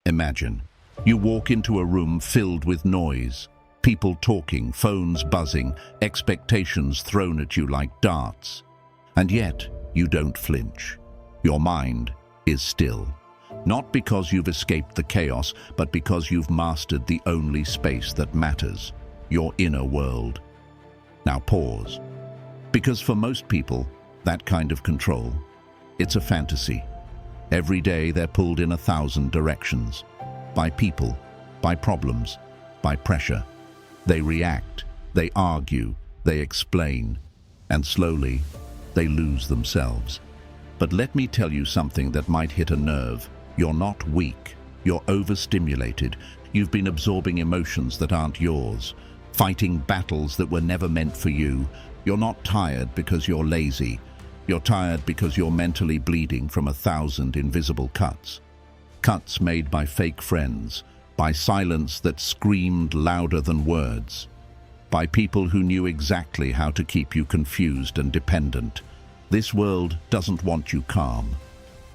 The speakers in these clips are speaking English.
Imagine, you walk into a room filled with noise, people talking, phones buzzing, expectations thrown at you like darts. And yet, you don't flinch. Your mind is still. Not because you've escaped the chaos, but because you've mastered the only space that matters, your inner world. Now pause. Because for most people, that kind of control, it's a fantasy. Every day they're pulled in 1,000 directions. By people, by problems, by pressure. They react, they argue, they explain, and slowly, they lose themselves. But let me tell you something that might hit a nerve. You're not weak. You're overstimulated. You've been absorbing emotions that aren't yours, fighting battles that were never meant for you. You're not tired because you're lazy. You're tired because you're mentally bleeding from 1,000 invisible cuts. Cuts made by fake friends, by silence that screamed louder than words, by people who knew exactly how to keep you confused and dependent. This world doesn't want you calm.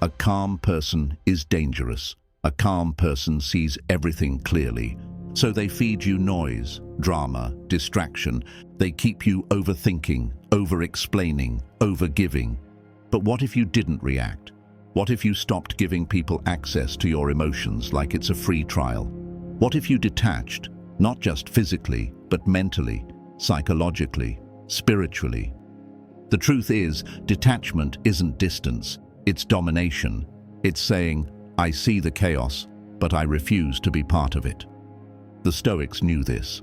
A calm person is dangerous. A calm person sees everything clearly. So they feed you noise, drama, distraction. They keep you overthinking, over-explaining, over-giving. But what if you didn't react? What if you stopped giving people access to your emotions like it's a free trial? What if you detached, not just physically, but mentally, psychologically, spiritually? The truth is, detachment isn't distance, it's domination. It's saying, I see the chaos, but I refuse to be part of it. The Stoics knew this.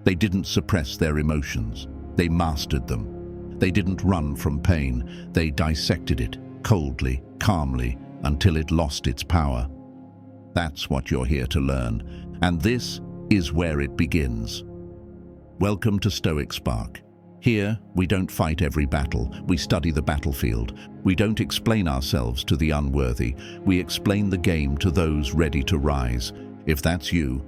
They didn't suppress their emotions. They mastered them. They didn't run from pain. They dissected it, coldly, calmly, until it lost its power. That's what you're here to learn, and this is where it begins. Welcome to Stoic Spark. Here, we don't fight every battle, we study the battlefield. We don't explain ourselves to the unworthy, we explain the game to those ready to rise. If that's you,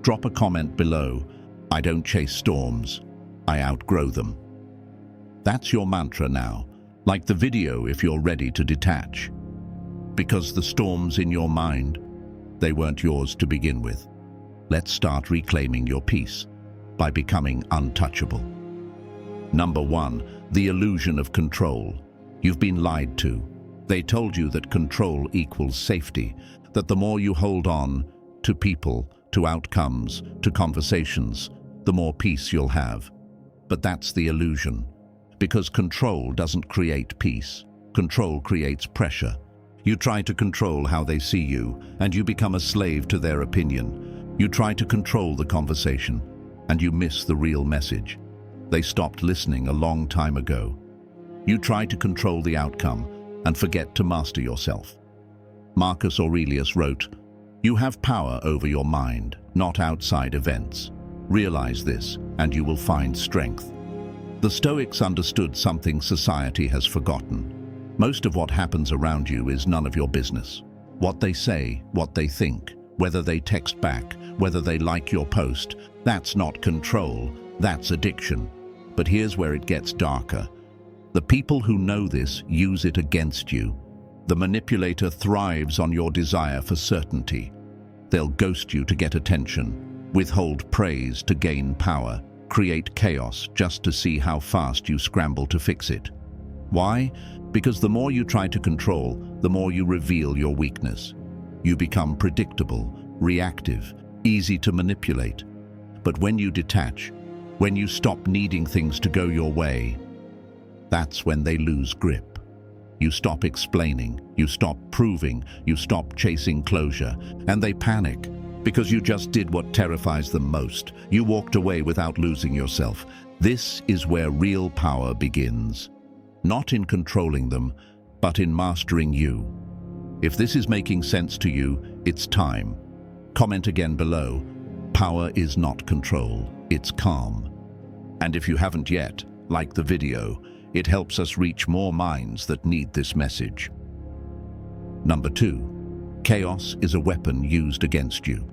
drop a comment below. I don't chase storms, I outgrow them. That's your mantra now, like the video if you're ready to detach. Because the storms in your mind, they weren't yours to begin with. Let's start reclaiming your peace by becoming untouchable. Number 1, the illusion of control. You've been lied to. They told you that control equals safety, that the more you hold on to people, to outcomes, to conversations, the more peace you'll have. But that's the illusion, because control doesn't create peace. Control creates pressure. You try to control how they see you, and you become a slave to their opinion. You try to control the conversation, and you miss the real message. They stopped listening a long time ago. You try to control the outcome and forget to master yourself. Marcus Aurelius wrote, "You have power over your mind, not outside events. Realize this, and you will find strength." The Stoics understood something society has forgotten. Most of what happens around you is none of your business. What they say, what they think, whether they text back, whether they like your post, that's not control, that's addiction. But here's where it gets darker. The people who know this use it against you. The manipulator thrives on your desire for certainty. They'll ghost you to get attention, withhold praise to gain power, create chaos just to see how fast you scramble to fix it. Why? Because the more you try to control, the more you reveal your weakness. You become predictable, reactive, easy to manipulate. But when you detach, when you stop needing things to go your way, that's when they lose grip. You stop explaining, you stop proving, you stop chasing closure, and they panic because you just did what terrifies them most. You walked away without losing yourself. This is where real power begins. Not in controlling them, but in mastering you. If this is making sense to you, it's time. Comment again below. Power is not control, it's calm. And if you haven't yet, like the video. It helps us reach more minds that need this message. Number 2, chaos is a weapon used against you.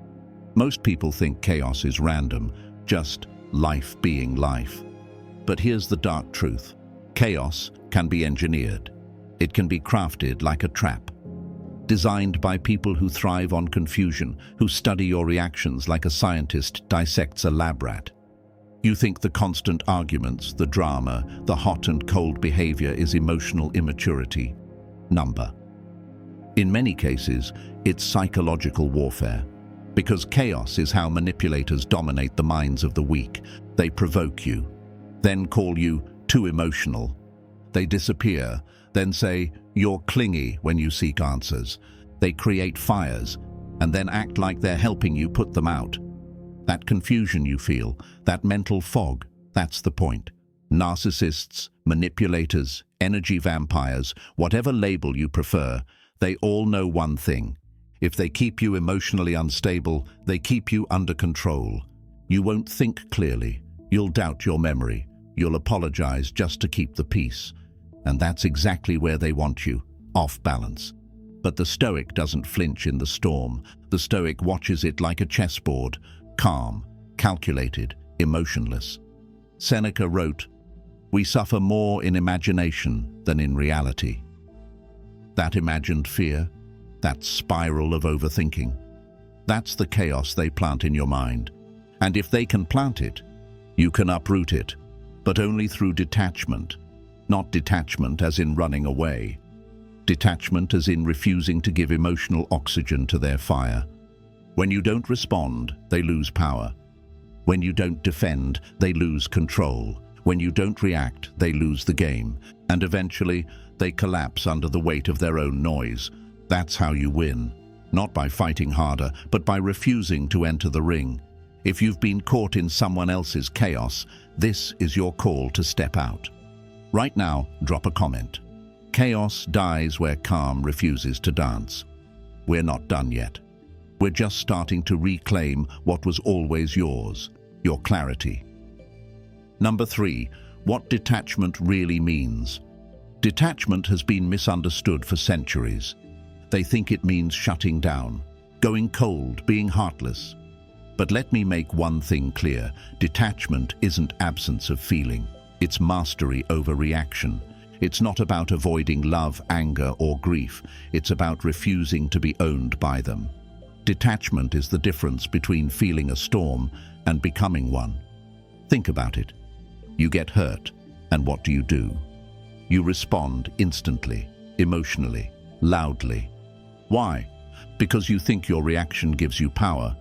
Most people think chaos is random, just life being life. But here's the dark truth. Chaos can be engineered. It can be crafted like a trap. designed by people who thrive on confusion, who study your reactions like a scientist dissects a lab rat. You think the constant arguments, the drama, the hot and cold behavior is emotional immaturity. Number. In many cases, it's psychological warfare. Because chaos is how manipulators dominate the minds of the weak. They provoke you, then call you too emotional. They disappear, then say you're clingy when you seek answers. They create fires, and then act like they're helping you put them out. That confusion you feel, that mental fog, that's the point. Narcissists, manipulators, energy vampires, whatever label you prefer, they all know one thing. If they keep you emotionally unstable, they keep you under control. You won't think clearly. You'll doubt your memory. You'll apologize just to keep the peace. And that's exactly where they want you, off balance. But the Stoic doesn't flinch in the storm. The Stoic watches it like a chessboard, calm, calculated, emotionless. Seneca wrote, "We suffer more in imagination than in reality." That imagined fear, that spiral of overthinking, that's the chaos they plant in your mind. And if they can plant it, you can uproot it, but only through detachment. Not detachment as in running away. Detachment as in refusing to give emotional oxygen to their fire. When you don't respond, they lose power. When you don't defend, they lose control. When you don't react, they lose the game. And eventually, they collapse under the weight of their own noise. That's how you win. Not by fighting harder, but by refusing to enter the ring. If you've been caught in someone else's chaos, this is your call to step out. Right now, drop a comment. Chaos dies where calm refuses to dance. We're not done yet. We're just starting to reclaim what was always yours, your clarity. Number 3, what detachment really means. Detachment has been misunderstood for centuries. They think it means shutting down, going cold, being heartless. But let me make one thing clear. Detachment isn't absence of feeling. It's mastery over reaction. It's not about avoiding love, anger, or grief. It's about refusing to be owned by them. Detachment is the difference between feeling a storm and becoming one. Think about it. You get hurt, and what do? You respond instantly, emotionally, loudly. Why? Because you think your reaction gives you power.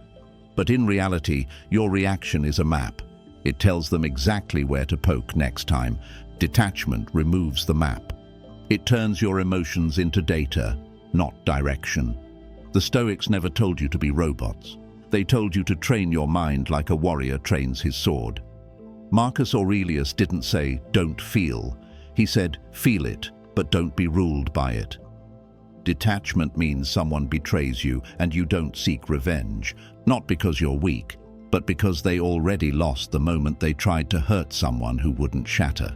But in reality, your reaction is a map. It tells them exactly where to poke next time. Detachment removes the map. It turns your emotions into data, not direction. The Stoics never told you to be robots. They told you to train your mind like a warrior trains his sword. Marcus Aurelius didn't say, "Don't feel." He said, "Feel it, but don't be ruled by it." Detachment means someone betrays you and you don't seek revenge, not because you're weak, but because they already lost the moment they tried to hurt someone who wouldn't shatter.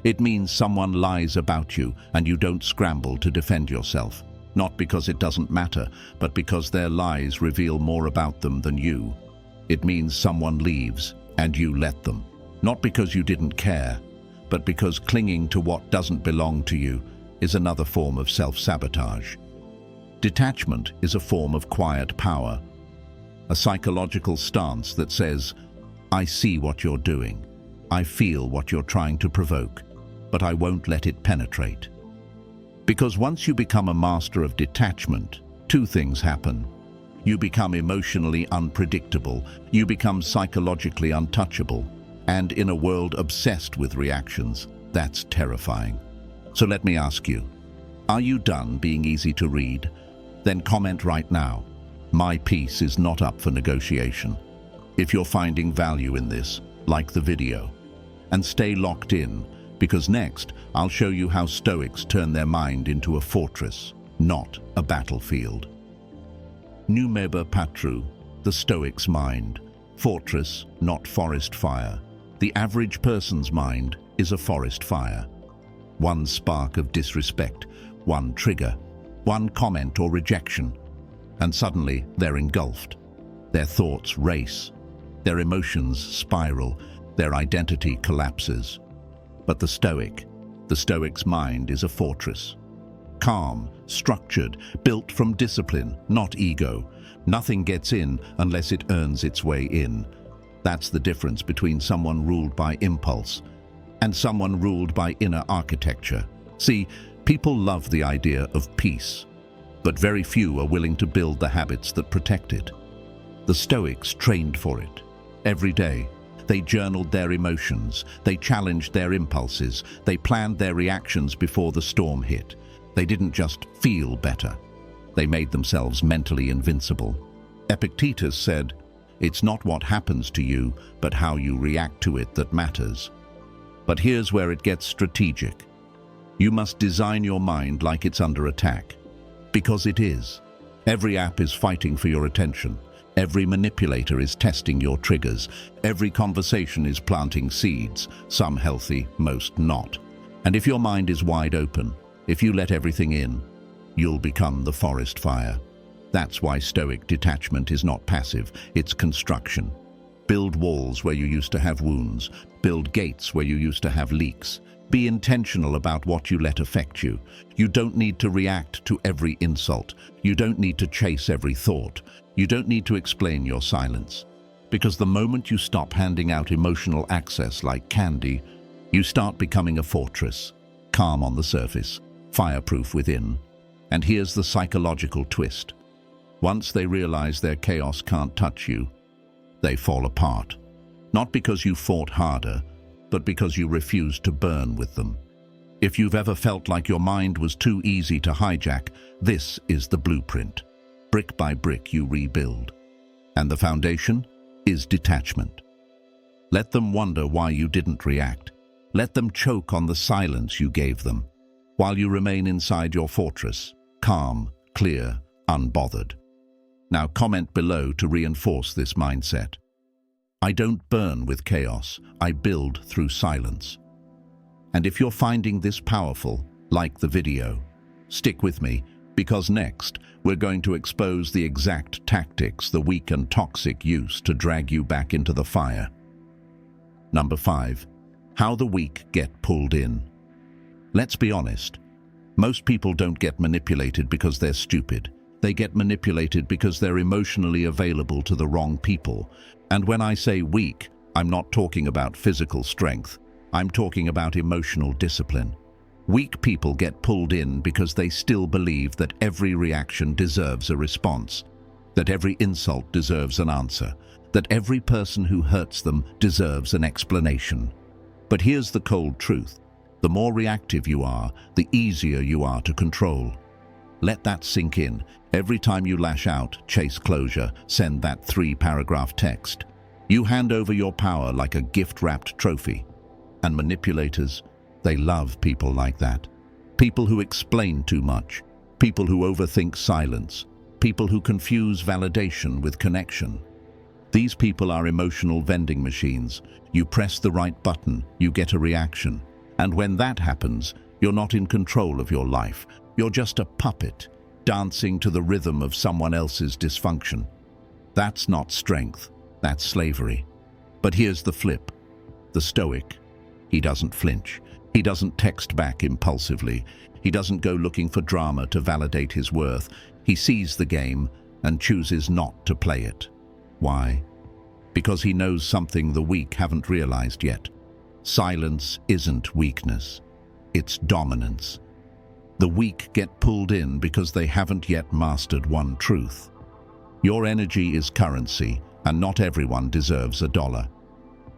It means someone lies about you and you don't scramble to defend yourself. Not because it doesn't matter, but because their lies reveal more about them than you. It means someone leaves, and you let them. Not because you didn't care, but because clinging to what doesn't belong to you is another form of self-sabotage. Detachment is a form of quiet power, a psychological stance that says, "I see what you're doing, I feel what you're trying to provoke, but I won't let it penetrate." Because once you become a master of detachment, two things happen. You become emotionally unpredictable, you become psychologically untouchable, and in a world obsessed with reactions, that's terrifying. So let me ask you, are you done being easy to read? Then comment right now. My peace is not up for negotiation. If you're finding value in this, like the video. And stay locked in, because next I'll show you how Stoics turn their mind into a fortress, not a battlefield. Numeba patru, the Stoic's mind. Fortress, not forest fire. The average person's mind is a forest fire. One spark of disrespect, one trigger, one comment or rejection, and suddenly they're engulfed. Their thoughts race, their emotions spiral, their identity collapses. But the Stoic's mind is a fortress. calm, structured, built from discipline, not ego. Nothing gets in unless it earns its way in. That's the difference between someone ruled by impulse and someone ruled by inner architecture. See, people love the idea of peace, but very few are willing to build the habits that protect it. The Stoics trained for it. Every day, they journaled their emotions, they challenged their impulses, they planned their reactions before the storm hit. They didn't just feel better. They made themselves mentally invincible. Epictetus said, "It's not what happens to you, but how you react to it that matters." But here's where it gets strategic. You must design your mind like it's under attack. Because it is. Every app is fighting for your attention. Every manipulator is testing your triggers. Every conversation is planting seeds, some healthy, most not. And if your mind is wide open, if you let everything in, you'll become the forest fire. That's why Stoic detachment is not passive, it's construction. Build walls where you used to have wounds. Build gates where you used to have leaks. Be intentional about what you let affect you. You don't need to react to every insult. You don't need to chase every thought. You don't need to explain your silence. Because the moment you stop handing out emotional access like candy, you start becoming a fortress, calm on the surface, fireproof within. And here's the psychological twist. Once they realize their chaos can't touch you, they fall apart. Not because you fought harder, but because you refused to burn with them. If you've ever felt like your mind was too easy to hijack, this is the blueprint. Brick by brick you rebuild. And the foundation is detachment. Let them wonder why you didn't react. Let them choke on the silence you gave them, while you remain inside your fortress, calm, clear, unbothered. Now comment below to reinforce this mindset. I don't burn with chaos, I build through silence. And if you're finding this powerful, like the video. Stick with me, because next, we're going to expose the exact tactics the weak and toxic use to drag you back into the fire. Number 5. How the weak get pulled in. Let's be honest. Most people don't get manipulated because they're stupid. They get manipulated because they're emotionally available to the wrong people. And when I say weak, I'm not talking about physical strength. I'm talking about emotional discipline. Weak people get pulled in because they still believe that every reaction deserves a response, that every insult deserves an answer, that every person who hurts them deserves an explanation. But here's the cold truth. The more reactive you are, the easier you are to control. Let that sink in. Every time you lash out, chase closure, send that 3-paragraph text. You hand over your power like a gift-wrapped trophy. And manipulators, they love people like that. People who explain too much. People who overthink silence. People who confuse validation with connection. These people are emotional vending machines. You press the right button, you get a reaction. And when that happens, you're not in control of your life. You're just a puppet, dancing to the rhythm of someone else's dysfunction. That's not strength, that's slavery. But here's the flip. The Stoic, he doesn't flinch. He doesn't text back impulsively. He doesn't go looking for drama to validate his worth. He sees the game and chooses not to play it. Why? Because he knows something the weak haven't realized yet. Silence isn't weakness. It's dominance. The weak get pulled in because they haven't yet mastered one truth. Your energy is currency, and not everyone deserves $1.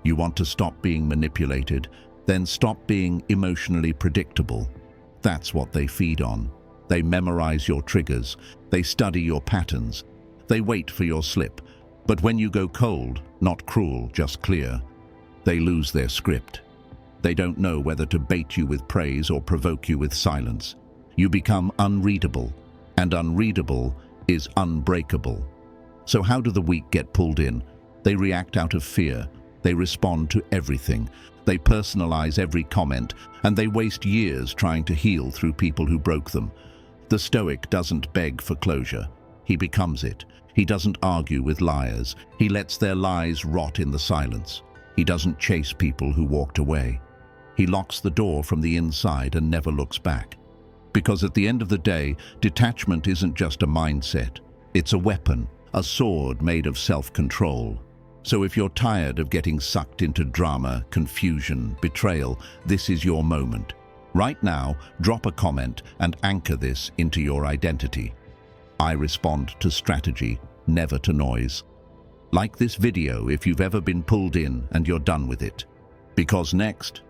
You want to stop being manipulated, then stop being emotionally predictable. That's what they feed on. They memorize your triggers. They study your patterns. They wait for your slip. But when you go cold, not cruel, just clear, they lose their script. They don't know whether to bait you with praise or provoke you with silence. You become unreadable, and unreadable is unbreakable. So how do the weak get pulled in? They react out of fear. They respond to everything. They personalize every comment, and they waste years trying to heal through people who broke them. The Stoic doesn't beg for closure. He becomes it. He doesn't argue with liars. He lets their lies rot in the silence. He doesn't chase people who walked away. He locks the door from the inside and never looks back. Because at the end of the day, detachment isn't just a mindset. It's a weapon, a sword made of self-control. So if you're tired of getting sucked into drama, confusion, betrayal, this is your moment. Right now, drop a comment and anchor this into your identity. I respond to strategy, never to noise. Like this video if you've ever been pulled in and you're done with it. Because next,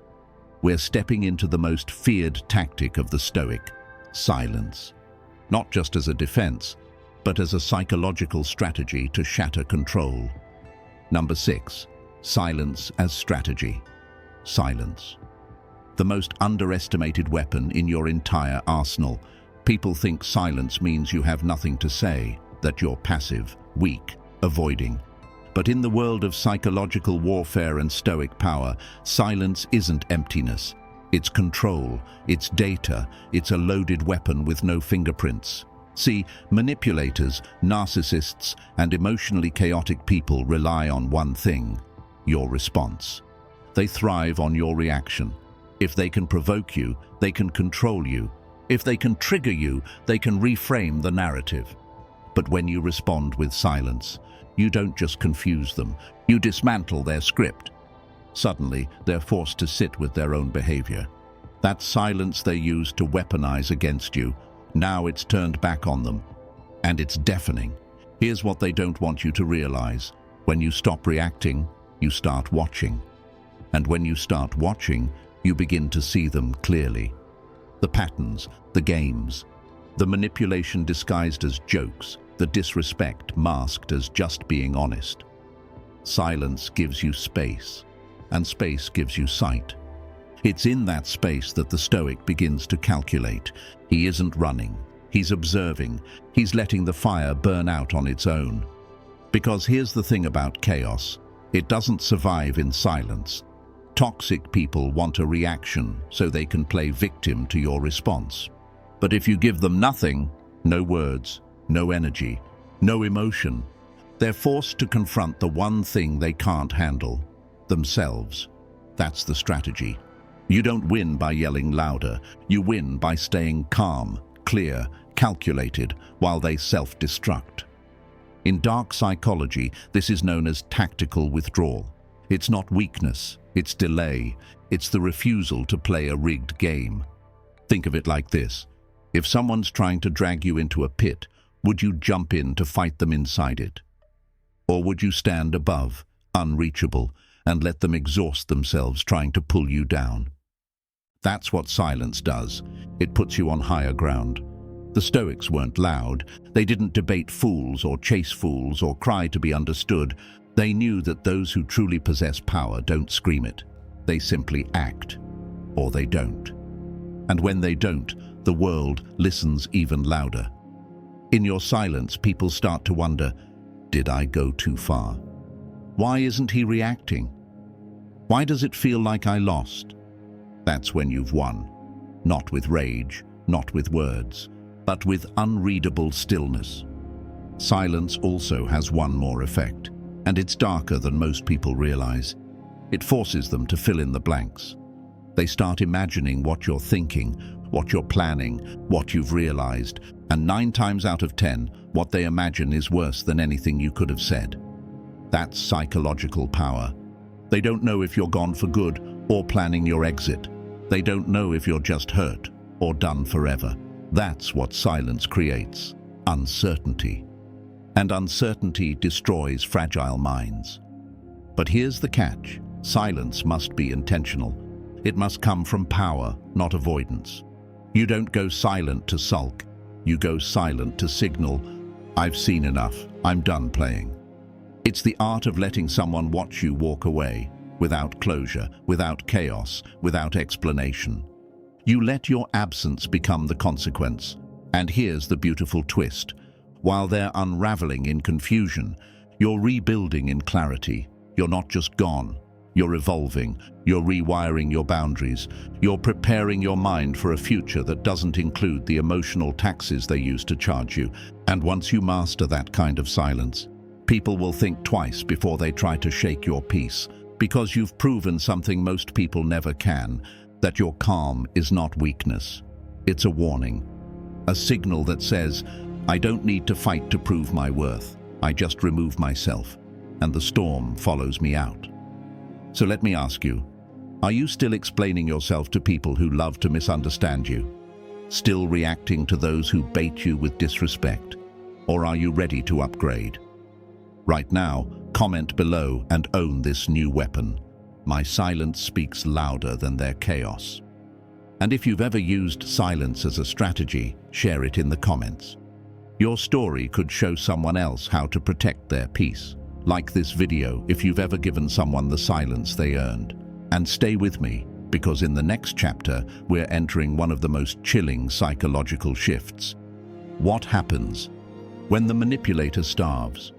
we're stepping into the most feared tactic of the Stoic, silence. Not just as a defense, but as a psychological strategy to shatter control. Number 6, silence as strategy. Silence. The most underestimated weapon in your entire arsenal. People think silence means you have nothing to say, that you're passive, weak, avoiding. But in the world of psychological warfare and Stoic power, silence isn't emptiness. It's control, it's data, it's a loaded weapon with no fingerprints. See, manipulators, narcissists, and emotionally chaotic people rely on one thing: your response. They thrive on your reaction. If they can provoke you, they can control you. If they can trigger you, they can reframe the narrative. But when you respond with silence, you don't just confuse them, you dismantle their script. Suddenly, they're forced to sit with their own behavior. That silence they used to weaponize against you, now it's turned back on them. And it's deafening. Here's what they don't want you to realize. When you stop reacting, you start watching. And when you start watching, you begin to see them clearly. The patterns, the games, the manipulation disguised as jokes, the disrespect masked as just being honest. Silence gives you space, and space gives you sight. It's in that space that the Stoic begins to calculate. He isn't running, he's observing, he's letting the fire burn out on its own. Because here's the thing about chaos, it doesn't survive in silence. Toxic people want a reaction so they can play victim to your response. But if you give them nothing, no words, no energy, no emotion, they're forced to confront the one thing they can't handle, themselves. That's the strategy. You don't win by yelling louder. You win by staying calm, clear, calculated, while they self-destruct. In dark psychology, this is known as tactical withdrawal. It's not weakness, it's delay. It's the refusal to play a rigged game. Think of it like this. If someone's trying to drag you into a pit, would you jump in to fight them inside it? Or would you stand above, unreachable, and let them exhaust themselves trying to pull you down? That's what silence does. It puts you on higher ground. The Stoics weren't loud. They didn't debate fools or chase fools or cry to be understood. They knew that those who truly possess power don't scream it. They simply act, or they don't. And when they don't, the world listens even louder. In your silence, people start to wonder, did I go too far? Why isn't he reacting? Why does it feel like I lost? That's when you've won. Not with rage, not with words, but with unreadable stillness. Silence also has one more effect, and it's darker than most people realize. It forces them to fill in the blanks. They start imagining what you're thinking, what you're planning, what you've realized, and 9 times out of 10, what they imagine is worse than anything you could have said. That's psychological power. They don't know if you're gone for good or planning your exit. They don't know if you're just hurt or done forever. That's what silence creates: uncertainty. And uncertainty destroys fragile minds. But here's the catch. Silence must be intentional. It must come from power, not avoidance. You don't go silent to sulk. You go silent to signal, I've seen enough, I'm done playing. It's the art of letting someone watch you walk away, without closure, without chaos, without explanation. You let your absence become the consequence. And here's the beautiful twist. While they're unraveling in confusion, you're rebuilding in clarity. You're not just gone. You're evolving. You're rewiring your boundaries. You're preparing your mind for a future that doesn't include the emotional taxes they use to charge you. And once you master that kind of silence, people will think twice before they try to shake your peace, because you've proven something most people never can, that your calm is not weakness. It's a warning, a signal that says, I don't need to fight to prove my worth. I just remove myself, and the storm follows me out. So let me ask you, are you still explaining yourself to people who love to misunderstand you? Still reacting to those who bait you with disrespect? Or are you ready to upgrade? Right now, comment below and own this new weapon. My silence speaks louder than their chaos. And if you've ever used silence as a strategy, share it in the comments. Your story could show someone else how to protect their peace. Like this video if you've ever given someone the silence they earned. And stay with me, because in the next chapter, we're entering one of the most chilling psychological shifts. What happens when the manipulator starves?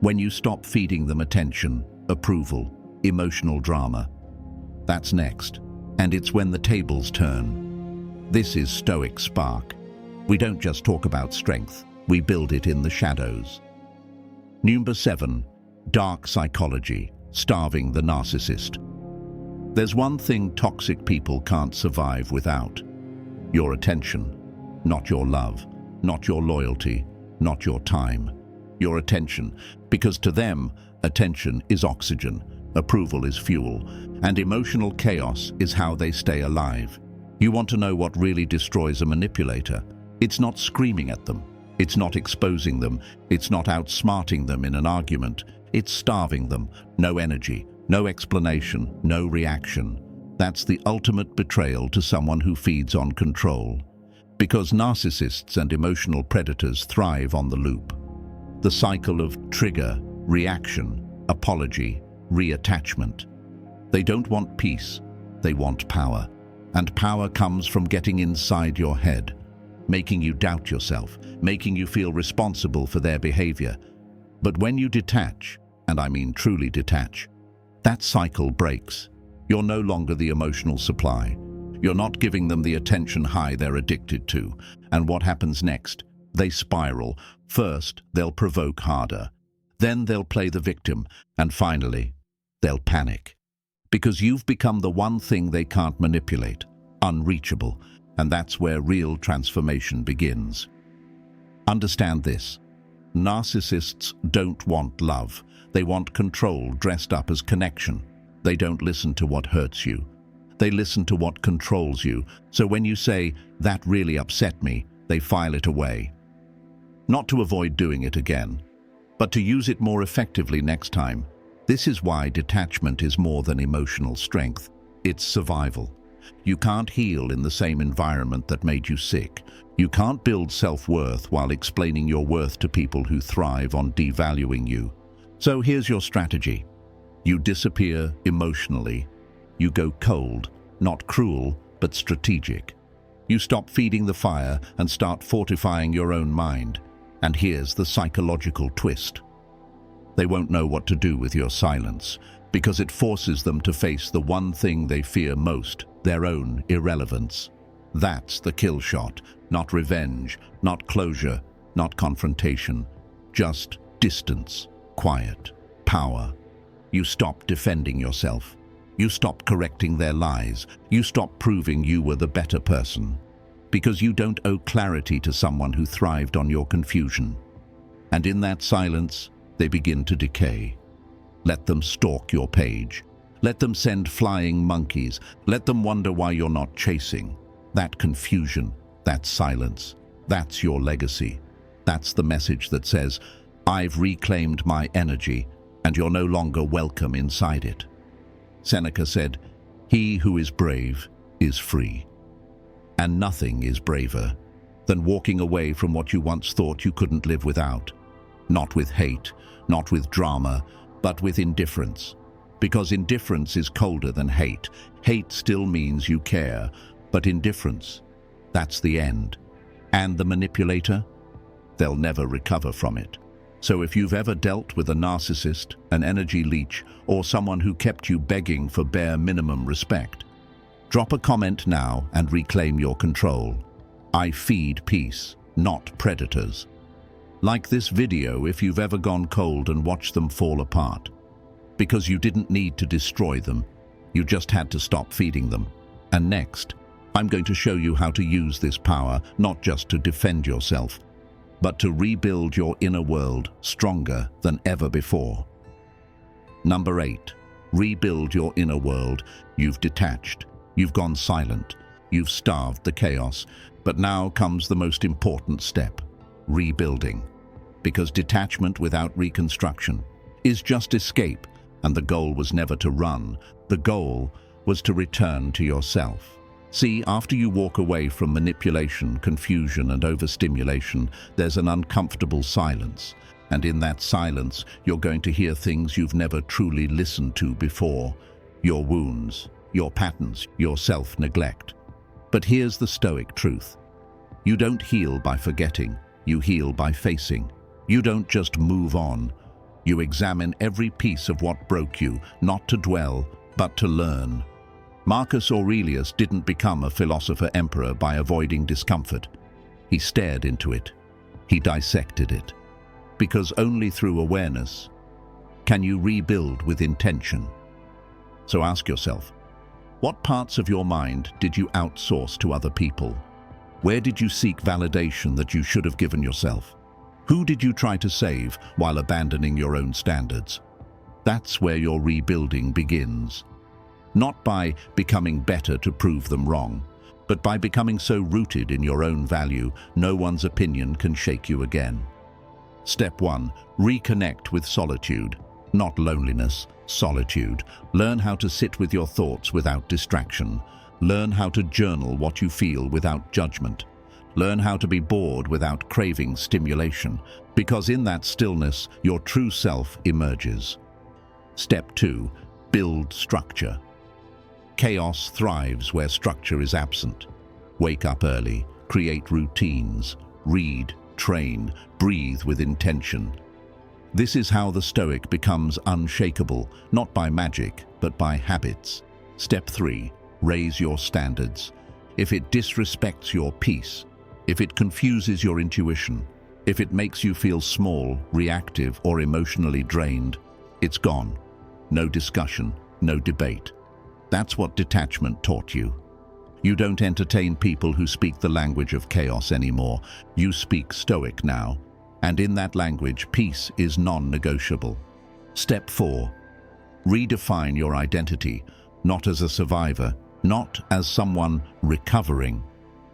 When you stop feeding them attention, approval, emotional drama. That's next, and it's when the tables turn. This is Stoic Spark. We don't just talk about strength, we build it in the shadows. Number 7, dark psychology, starving the narcissist. There's one thing toxic people can't survive without: your attention. Not your love, not your loyalty, not your time. Your attention, because to them, attention is oxygen, approval is fuel, and emotional chaos is how they stay alive. You want to know what really destroys a manipulator? It's not screaming at them. It's not exposing them. It's not outsmarting them in an argument. It's starving them. No energy, no explanation, no reaction. That's the ultimate betrayal to someone who feeds on control. Because narcissists and emotional predators thrive on the loop. The cycle of trigger, reaction, apology, reattachment. They don't want peace, they want power. And power comes from getting inside your head, making you doubt yourself, making you feel responsible for their behavior. But when you detach, and I mean truly detach, that cycle breaks. You're no longer the emotional supply. You're not giving them the attention high they're addicted to. And what happens next? They spiral. First, they'll provoke harder. Then they'll play the victim. And finally, they'll panic. Because you've become the one thing they can't manipulate, unreachable. And that's where real transformation begins. Understand this. Narcissists don't want love. They want control dressed up as connection. They don't listen to what hurts you. They listen to what controls you. So when you say, "That really upset me," they file it away. Not to avoid doing it again, but to use it more effectively next time. This is why detachment is more than emotional strength. It's survival. You can't heal in the same environment that made you sick. You can't build self-worth while explaining your worth to people who thrive on devaluing you. So here's your strategy. You disappear emotionally. You go cold, not cruel, but strategic. You stop feeding the fire and start fortifying your own mind. And here's the psychological twist. They won't know what to do with your silence, because it forces them to face the one thing they fear most, their own irrelevance. That's the kill shot, not revenge, not closure, not confrontation, just distance, quiet, power. You stop defending yourself. You stop correcting their lies. You stop proving you were the better person. Because you don't owe clarity to someone who thrived on your confusion. And in that silence, they begin to decay. Let them stalk your page. Let them send flying monkeys. Let them wonder why you're not chasing. That confusion, that silence, that's your legacy. That's the message that says, I've reclaimed my energy, and you're no longer welcome inside it. Seneca said, "He who is brave is free." And nothing is braver than walking away from what you once thought you couldn't live without. Not with hate, not with drama, but with indifference. Because indifference is colder than hate. Hate still means you care, but indifference, that's the end. And the manipulator? They'll never recover from it. So if you've ever dealt with a narcissist, an energy leech, or someone who kept you begging for bare minimum respect, drop a comment now and reclaim your control. I feed peace, not predators. Like this video if you've ever gone cold and watched them fall apart. Because you didn't need to destroy them, you just had to stop feeding them. And next, I'm going to show you how to use this power not just to defend yourself, but to rebuild your inner world stronger than ever before. Number 8. Rebuild your inner world. You've detached. You've gone silent. You've starved the chaos. But now comes the most important step: rebuilding. Because detachment without reconstruction is just escape, and the goal was never to run. The goal was to return to yourself. See, after you walk away from manipulation, confusion, and overstimulation, there's an uncomfortable silence. And in that silence, you're going to hear things you've never truly listened to before. Your wounds, your patterns, your self-neglect. But here's the Stoic truth. You don't heal by forgetting. You heal by facing. You don't just move on. You examine every piece of what broke you, not to dwell, but to learn. Marcus Aurelius didn't become a philosopher-emperor by avoiding discomfort. He stared into it. He dissected it. Because only through awareness can you rebuild with intention. So ask yourself, what parts of your mind did you outsource to other people? Where did you seek validation that you should have given yourself? Who did you try to save while abandoning your own standards? That's where your rebuilding begins. Not by becoming better to prove them wrong, but by becoming so rooted in your own value, no one's opinion can shake you again. Step 1. Reconnect with solitude. Not loneliness, solitude. Learn how to sit with your thoughts without distraction. Learn how to journal what you feel without judgment. Learn how to be bored without craving stimulation, because in that stillness, your true self emerges. Step 2. Build structure. Chaos thrives where structure is absent. Wake up early, create routines, read, train, breathe with intention. This is how the Stoic becomes unshakable, not by magic, but by habits. Step 3. Raise your standards. If it disrespects your peace, if it confuses your intuition, if it makes you feel small, reactive, or emotionally drained, it's gone. No discussion, no debate. That's what detachment taught you. You don't entertain people who speak the language of chaos anymore. You speak Stoic now, and in that language, peace is non-negotiable. Step 4. Redefine your identity, not as a survivor, not as someone recovering,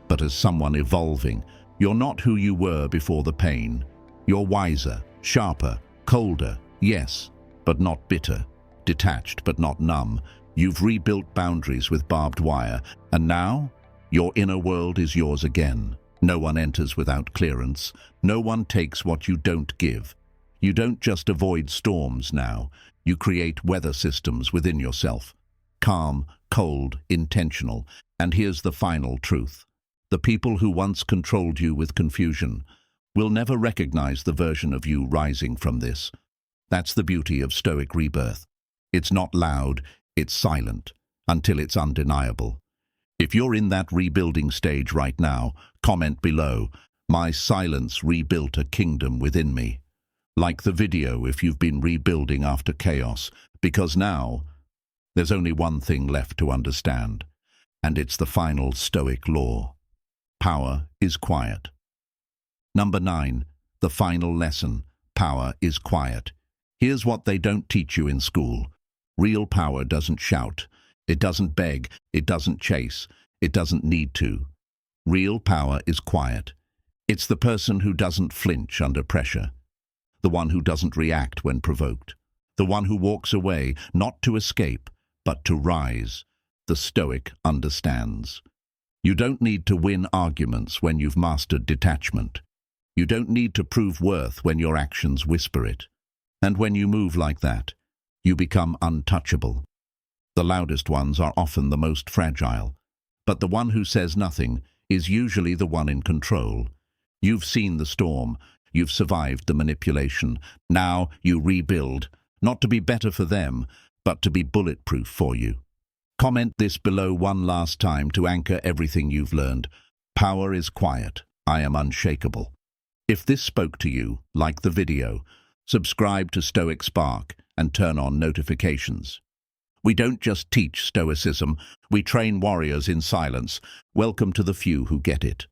but as someone evolving. You're not who you were before the pain. You're wiser, sharper, colder, yes, but not bitter, detached but not numb. You've rebuilt boundaries with barbed wire, and now your inner world is yours again. No one enters without clearance. No one takes what you don't give. You don't just avoid storms now. You create weather systems within yourself. Calm, cold, intentional. And here's the final truth. The people who once controlled you with confusion will never recognize the version of you rising from this. That's the beauty of Stoic rebirth. It's not loud, it's silent, until it's undeniable. If you're in that rebuilding stage right now, comment below, "My silence rebuilt a kingdom within me." Like the video if you've been rebuilding after chaos, because now there's only one thing left to understand, and it's the final Stoic law. Power is quiet. Number 9, the final lesson. Power is quiet. Here's what they don't teach you in school. Real power doesn't shout. It doesn't beg. It doesn't chase. It doesn't need to. Real power is quiet. It's the person who doesn't flinch under pressure. The one who doesn't react when provoked. The one who walks away, not to escape, but to rise. The Stoic understands. You don't need to win arguments when you've mastered detachment. You don't need to prove worth when your actions whisper it. And when you move like that, you become untouchable. The loudest ones are often the most fragile, but the one who says nothing is usually the one in control. You've seen the storm, you've survived the manipulation. Now you rebuild, not to be better for them, but to be bulletproof for you. Comment this below one last time to anchor everything you've learned. Power is quiet. I am unshakable. If this spoke to you, like the video, subscribe to Stoic Spark and turn on notifications. We don't just teach Stoicism, we train warriors in silence. Welcome to the few who get it.